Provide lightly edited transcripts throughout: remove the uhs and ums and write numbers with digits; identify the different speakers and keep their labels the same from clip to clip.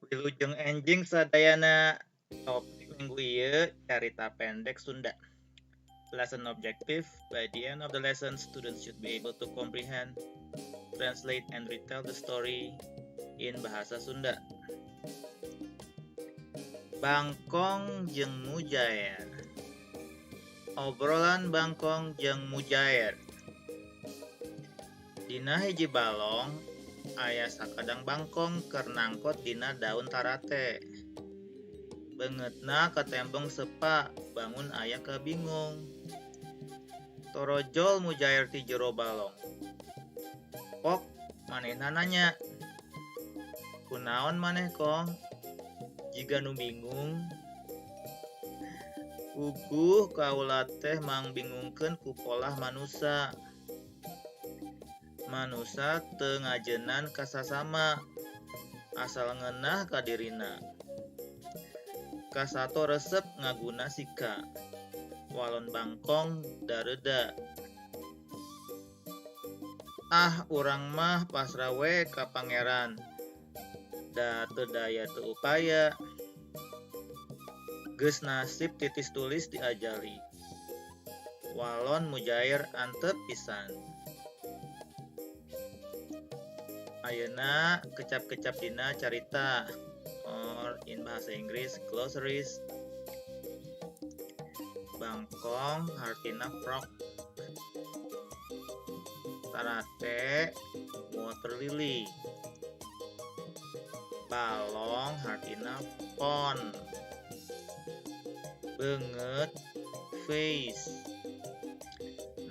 Speaker 1: Wilujeng enjing sadayana topik minggu ieu carita pendek Sunda. Lesson objective: by the end of the lesson, students should be able to comprehend, translate, and retell the story in bahasa Sunda. Bangkong jeung Mujair. Obrolan Bangkong jeung Mujair. Dina hiji balong aya sakadang bangkong keur nangkot dina daun tarate. Beungeutna katembong sepa, bangun aya kabingung. Torojol Mujair ti jero balong. Pok, manehna nanya, kunaon maneh kong? Jiga nu bingung. Puguh kaula teh mang bingungkeun ku polah manusa. Manusa teu ngajeunan ka sasama, asal ngeunah ka dirina. Kasato resep ngaguna sika, walon bangkong dareuda. Urang mah pasrah we ka pangeran, da teu daya teu upaya. Geus nasib titis tulis diajali. Walon Mujair antep pisan. Ayeuna kecap-kecap dina carita, or in bahasa Inggris glossaries. Bangkong hartina frog. Tarate water lily. Balong hartina pond. Beungeut face.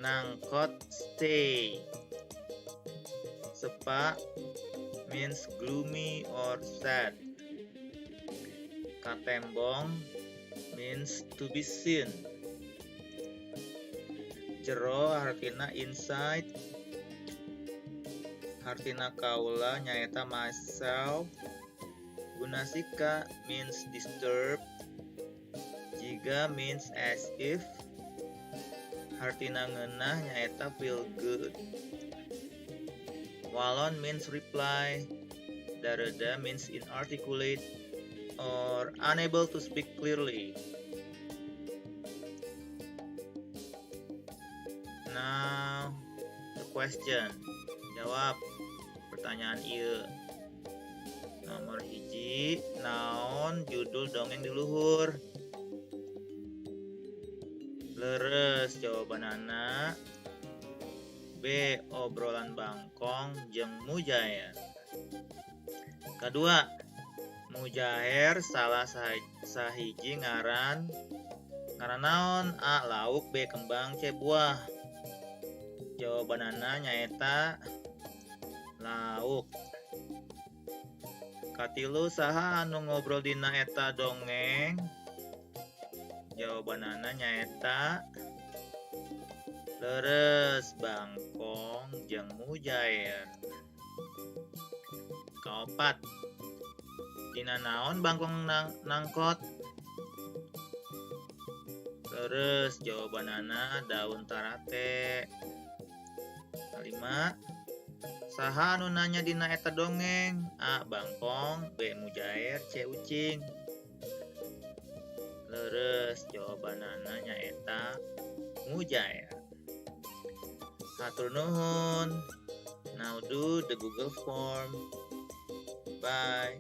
Speaker 1: Nangkot stay. Sepa means gloomy or sad. Katembong means to be seen. Jero hartina inside. Hartina kaula nyaeta myself. Gunasika means disturb. Jiga means as if. Hartina ngeunah nyaeta feel good. Walon means reply. Dareuda means inarticulate or unable to speak clearly. Now, the question. Jawab pertanyaan ieu. Nomor hiji, naon judul dongeng di luhur? Leres jawabanana. B. Obrolan Bangkong jeung Mujair. Kedua, Mujair salah sahiji ngaran naon? A. Lauk. B. Kembang. C. Buah. Jawabanana nyaeta lauk. Katilu, saha anu ngobrol dina eta dongeng? Jawabanana nyaeta leres Bangkong jeung Mujair. Kaopat, dina naon Bangkong nangkot? Leres jawabanana daun tarate. Kalima, saha anu nanya dina eta dongeng? A. Bangkong. B. Mujair. C. Ucing. Leres jawabanana nyaeta Mujair. Hatur nuhun. Now do the Google form. Bye.